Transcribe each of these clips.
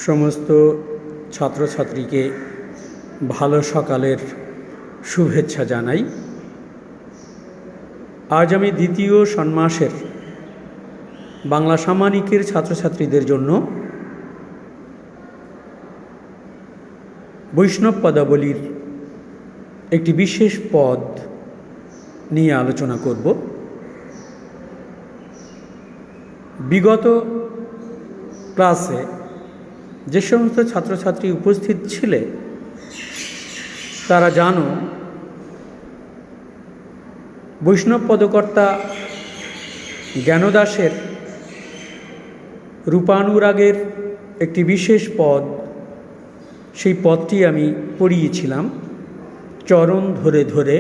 সমস্ত ছাত্রছাত্রীকে ভালো সকালের শুভেচ্ছা জানাই। আজ আমি দ্বিতীয় ষান্মাসের বাংলা সাম্মানিকের ছাত্রছাত্রীদের জন্য বৈষ্ণব পদাবলীর একটি বিশেষ পদ নিয়ে আলোচনা করব। বিগত ক্লাসে যে সমস্ত ছাত্রছাত্রী উপস্থিত ছিলে তারা জানো বৈষ্ণব পদকর্তা জ্ঞানদাসের রূপানুরাগের একটি বিশেষ পদ, সেই পদটি আমি পড়িয়েছিলাম। চরণ ধরে ধরে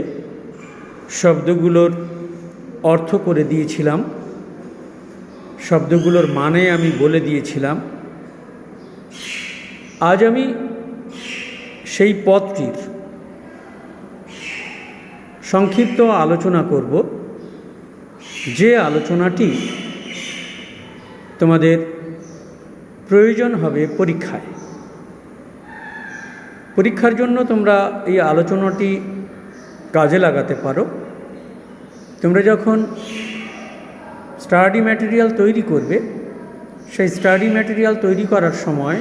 শব্দগুলোর অর্থ করে দিয়েছিলাম, শব্দগুলোর মানে আমি বলে দিয়েছিলাম। আজ আমি সেই পদটির সংক্ষিপ্ত আলোচনা করব, যে আলোচনাটি তোমাদের প্রয়োজন হবে পরীক্ষার জন্য। তোমরা এই আলোচনাটি কাজে লাগাতে পারো। তোমরা যখন স্টাডি ম্যাটেরিয়াল তৈরি করবে, সেই স্টাডি ম্যাটেরিয়াল তৈরি করার সময়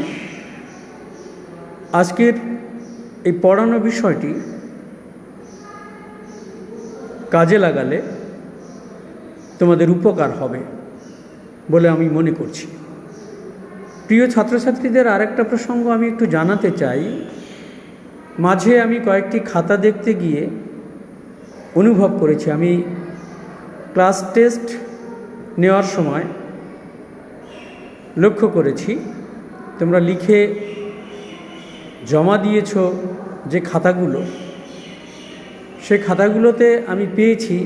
আজকের এই পড়ানো বিষয়টি কাজে লাগালে তোমাদের উপকার হবে বলে আমি মনে করছি। প্রিয় ছাত্রছাত্রীদের আরেকটা প্রসঙ্গ আমি একটু জানাতে চাই। মাঝে আমি কয়েকটি খাতা দেখতে গিয়ে অনুভব করেছি, আমি ক্লাস টেস্ট নেওয়ার সময় লক্ষ্য করেছি তোমরা লিখে জমা দিয়েছ যে খাতাগুলো, সে খাতাগুলোতে আমি পেয়েছি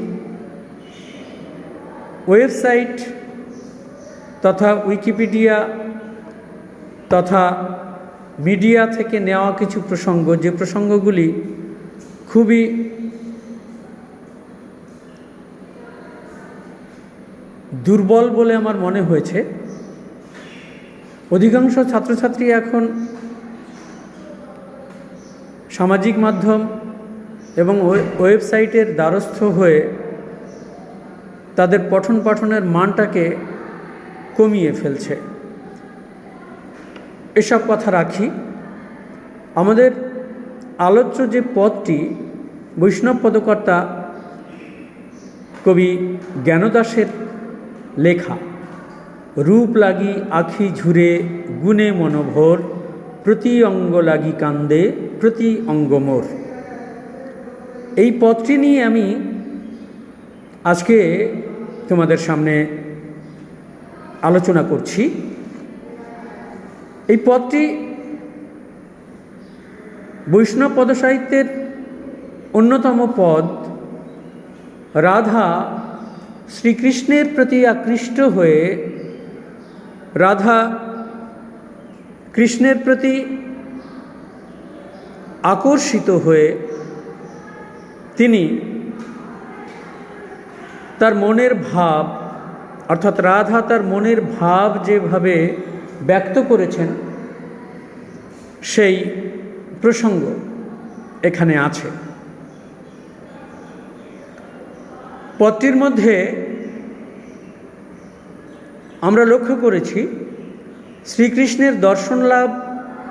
ওয়েবসাইট তথা উইকিপিডিয়া তথা মিডিয়া থেকে নেওয়া কিছু প্রসঙ্গ, যে প্রসঙ্গগুলি খুবই দুর্বল বলে আমার মনে হয়েছে। অধিকাংশ ছাত্রছাত্রী এখন সামাজিক মাধ্যম এবং ওয়েবসাইটের দ্বারস্থ হয়ে তাদের পঠন পাঠনের মানটাকে কমিয়ে ফেলছে। এসব কথা রাখি। আমাদের আলোচ্য যে পদটি বৈষ্ণব পদকর্তা কবি জ্ঞানদাসের লেখা, রূপ লাগি আখি ঝুরে গুণে মনোভর, প্রতি অঙ্গ লাগি কান্দে প্রতি অঙ্গ মোর, এই পদটি নিয়ে আমি আজকে তোমাদের সামনে আলোচনা করছি। এই পদটি বৈষ্ণব পদসাহিত্যের অন্যতম পদ। রাধা শ্রীকৃষ্ণের প্রতি আকৃষ্ট হয়ে, রাধা কৃষ্ণের প্রতি আকর্ষিত হয়ে তিনি তার মনের ভাব, অর্থাৎ রাধা তার মনের ভাব যেভাবে ব্যক্ত করেছেন সেই প্রসঙ্গ এখানে আছে। পদটির মধ্যে আমরা লক্ষ্য করেছি শ্রীকৃষ্ণের দর্শন লাভ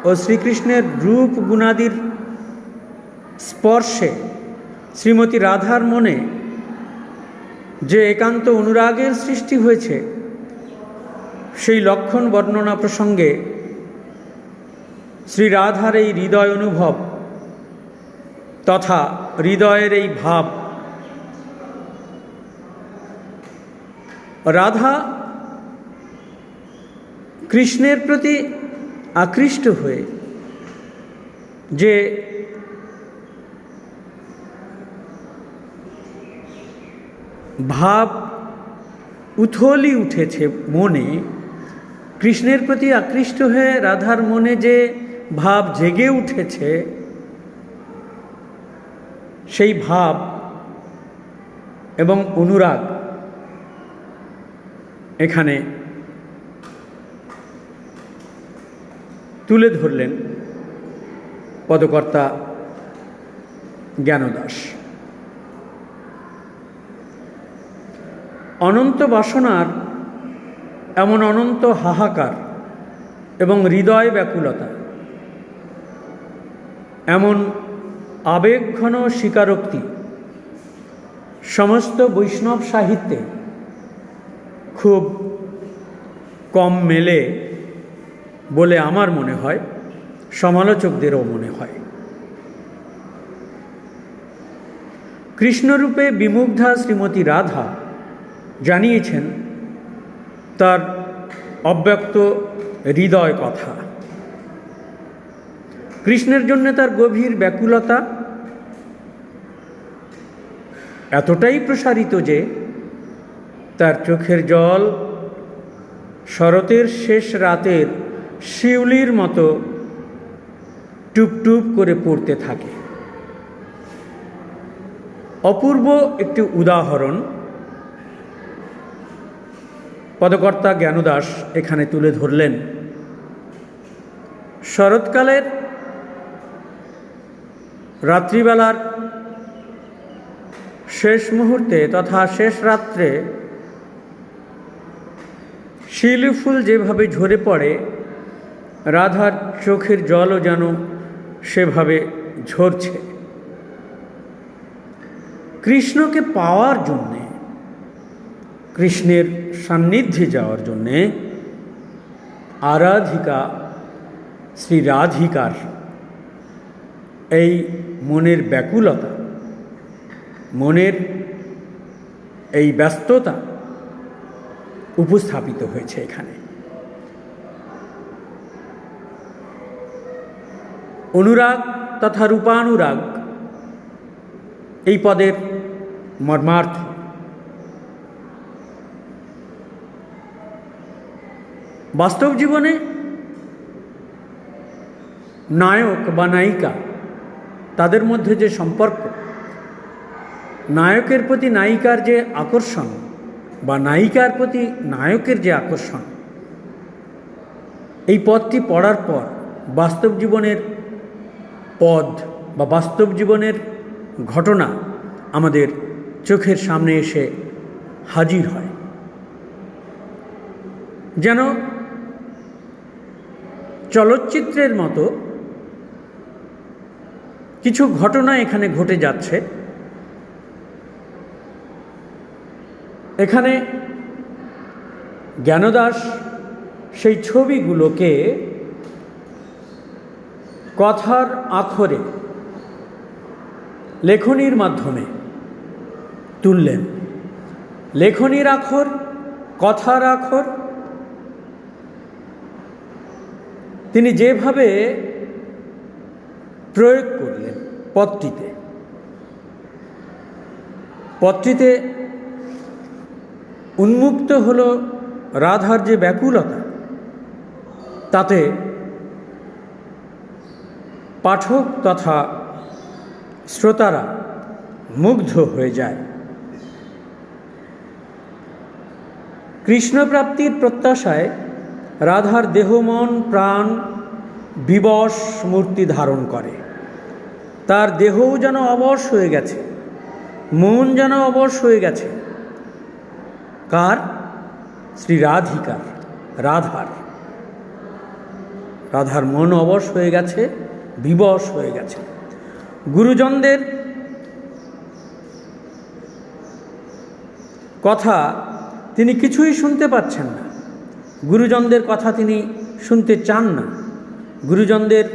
ও শ্রীকৃষ্ণের রূপ গুণাদির স্পর্শে শ্রীমতী রাধার মনে যে একান্ত অনুরাগের সৃষ্টি হয়েছে, সেই লক্ষণ বর্ণনা প্রসঙ্গে শ্রী রাধার এই হৃদয় অনুভব তথা হৃদয়ের এই ভাব, রাধা কৃষ্ণের প্রতি আকৃষ্ট হয়ে যে ভাব উথলি উঠেছে মনে, কৃষ্ণের প্রতি আকৃষ্ট হয়ে রাধার মনে যে ভাব জেগে উঠেছে, সেই ভাব এবং অনুরাগ এখানে তুলে ধরলেন পদকর্তা জ্ঞানদাস। অনন্ত বাসনার এমন অনন্ত হাহাকার এবং হৃদয় ব্যাকুলতা, এমন আবেগঘন স্বীকারোক্তি সমস্ত বৈষ্ণব সাহিত্যে খুব কম মেলে বলে আমার মনে হয়, সমালোচকদেরও মনে হয়। কৃষ্ণরূপে বিমুগ্ধা শ্রীমতী রাধা জানিয়েছেন তার অব্যক্ত হৃদয় কথা। কৃষ্ণের জন্য তার গভীর ব্যাকুলতা এতটাই প্রসারিত যে তার চোখের জল শরতের শেষ রাতের শিউলির মতো টুপ টুপ করে পড়তে থাকে। অপূর্ব একটি উদাহরণ পদকর্তা জ্ঞানদাস এখানে তুলে ধরলেন। শরৎকালের রাত্রিবেলার শেষ মুহূর্তে তথা শেষ রাত্রে শিউলি ফুল যেভাবে ঝরে পড়ে, রাধার চোখের জলও যেন সেভাবে ঝরছে। কৃষ্ণকে পাওয়ার জন্যে, কৃষ্ণের সান্নিধ্যে যাওয়ার জন্যে আরাধিকা শ্রী রাধিকার এই মনের ব্যাকুলতা, মনের এই ব্যস্ততা উপস্থাপিত হয়েছে এখানে। অনুরাগ তথা রূপানুরাগ এই পদের মর্মার্থ। বাস্তব জীবনে নায়ক বা নায়িকা তাদের মধ্যে যে সম্পর্ক, নায়কের প্রতি নায়িকার যে আকর্ষণ বা নায়িকার প্রতি নায়কের যে আকর্ষণ, এই পদটি পড়ার পর বাস্তব জীবনের পদ বা বাস্তব জীবনের ঘটনা আমাদের চোখের সামনে এসে হাজির হয়। যেন চলচ্চিত্রের মতো কিছু ঘটনা এখানে ঘটে যাচ্ছে। এখানে জ্ঞানদাস সেই ছবিগুলোকে কথার আখরে লেখনীর মাধ্যমে তুললেন। লেখনীর আখর, কথার আখর তিনি যেভাবে প্রয়োগ করলেন পদটিতে, পদটিতে উন্মুক্ত হল রাধার যে ব্যাকুলতা, তাতে পাঠক তথা শ্রোতারা মুগ্ধ হয়ে যায়। কৃষ্ণপ্রাপ্তির প্রত্যাশায় রাধার দেহ মন প্রাণ বিবশ মূর্তি ধারণ করে। তার দেহও যেন অবশ হয়ে গেছে, মন যেন অবশ হয়ে গেছে। কার? শ্রী রাধিকার, রাধার। রাধার মন অবশ হয়ে গেছে, বিবশ হয়ে গেছে। গুরুজনদের কথা তিনি কিছুই শুনতে পাচ্ছেন না, গুরুজনদের কথা তিনি শুনতে চান না। গুরুজনদের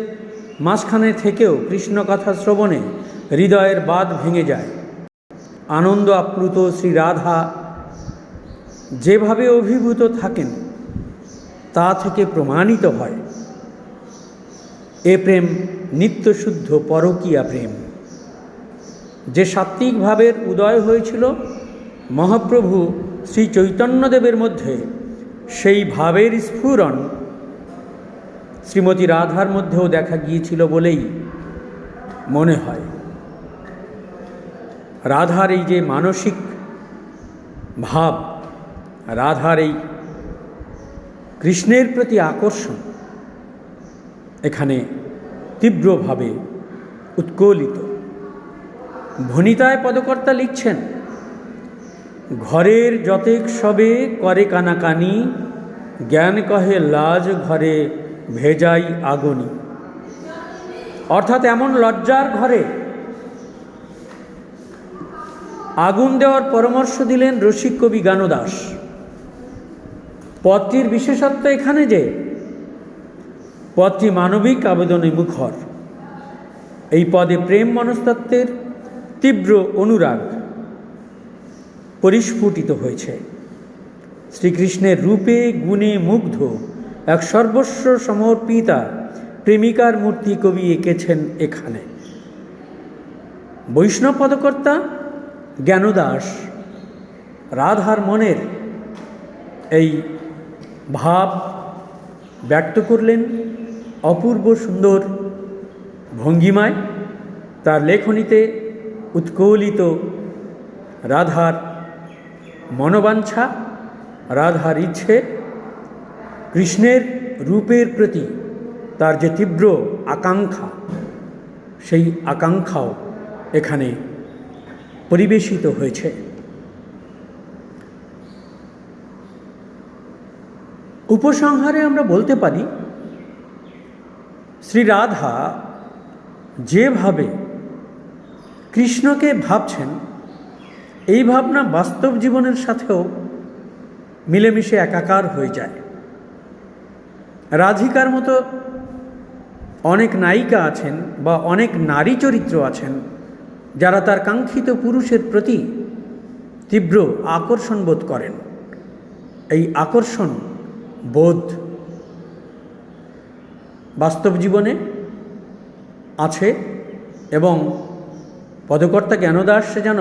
মাঝখানে থেকেও কৃষ্ণ কথা শ্রবণে হৃদয়ের বাঁধ ভেঙে যায়। আনন্দ আপ্লুত শ্রী রাধা যেভাবে অভিভূত থাকেন তা থেকে প্রমাণিত হয় এ প্রেম নিত্যশুদ্ধ পরকীয়া প্রেম। যে সাত্ত্বিক ভাবের উদয় হয়েছিল মহাপ্রভু শ্রী চৈতন্যদেবের মধ্যে, সেই ভাবের স্ফুরণ শ্রীমতী রাধার মধ্যেও দেখা গিয়েছিল বলেই মনে হয়। রাধার এই যে মানসিক ভাব, রাধার এই কৃষ্ণের প্রতি আকর্ষণ, এখানে তীব্রভাবে উৎকলিত। ভনিতায় পদকর্তা লিখছেন, ঘরের যতেক সবে করে কানাকানি, জ্ঞান কহে লাজ ঘরে ভেজাই আগুনি। অর্থাৎ এমন লজ্জার ঘরে আগুন দেওয়ার পরামর্শ দিলেন রসিক কবি জ্ঞানদাস। পদটির বিশেষত্ব এখানে যে পদটি মানবিক আবেদনে মুখর। এই পদে প্রেম মনস্তত্ত্বের তীব্র অনুরাগ পরিস্ফুটিত হয়েছে। শ্রীকৃষ্ণের রূপে গুণে মুগ্ধ এক সর্বস্ব সমর্পিতা প্রেমিকার মূর্তি কবি এঁকেছেন এখানে। বৈষ্ণব পদকর্তা জ্ঞানদাস রাধার মনের এই ভাব ব্যক্ত করলেন অপূর্ব সুন্দর ভঙ্গিমায়। তার লেখনীতে উৎকলিত রাধার মনোবাঞ্ছা, রাধার ইচ্ছে, কৃষ্ণের রূপের প্রতি তার যে তীব্র আকাঙ্ক্ষা, সেই আকাঙ্ক্ষাও এখানে পরিবেশিত হয়েছে। উপসংহারে আমরা বলতে পারি, শ্রী রাধা যেভাবে কৃষ্ণকে ভাবছেন, এই ভাবনা বাস্তব জীবনের সাথেও মিলেমিশে একাকার হয়ে যায়। রাধিকার মতো অনেক নায়িকা আছেন বা অনেক নারী চরিত্র আছেন যারা তার কাঙ্ক্ষিত পুরুষের প্রতি তীব্র আকর্ষণ বোধ করেন। এই আকর্ষণ বোধ বাস্তব জীবনে আছে এবং পদকর্তা জ্ঞানদাস যেন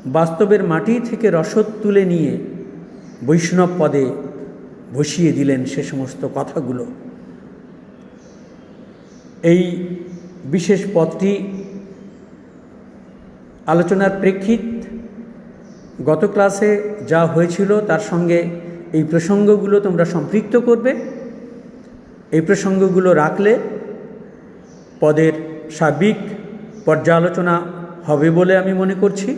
বাস্তবের মাটি থেকে রসদ তুলে নিয়ে বৈষ্ণব পদে বসিয়ে দিলেন সে সমস্ত কথাগুলো। এই বিশেষ পদটি আলোচনার প্রেক্ষিত গত ক্লাসে যা হয়েছিল তার সঙ্গে এই প্রসঙ্গগুলো তোমরা সম্পৃক্ত করবে। এই প্রসঙ্গগুলো রাখলে পদের সার্বিক পর্যালোচনা হবে বলে আমি মনে করছি।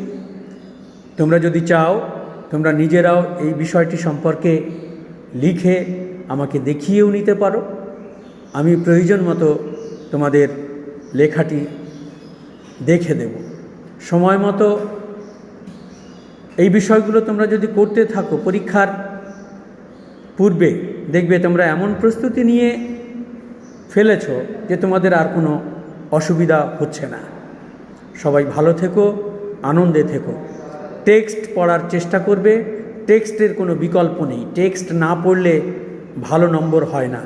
তোমরা যদি চাও, তোমরা নিজেরাও এই বিষয়টি সম্পর্কে লিখে আমাকে দেখিয়েও নিতে পারো। আমি প্রয়োজন মতো তোমাদের লেখাটি দেখে দেব। সময় মতো এই বিষয়গুলো তোমরা যদি করতে থাকো, পরীক্ষার পূর্বে দেখবে তোমরা এমন প্রস্তুতি নিয়ে ফেলেছ যে তোমাদের আর কোনো অসুবিধা হচ্ছে না। সবাই ভালো থেকো, আনন্দে থেকো। টেক্সট পড়ার চেষ্টা করবে। টেক্সটের কোনো বিকল্প নেই। টেক্সট না পড়লে ভালো নম্বর হয় না।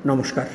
নমস্কার।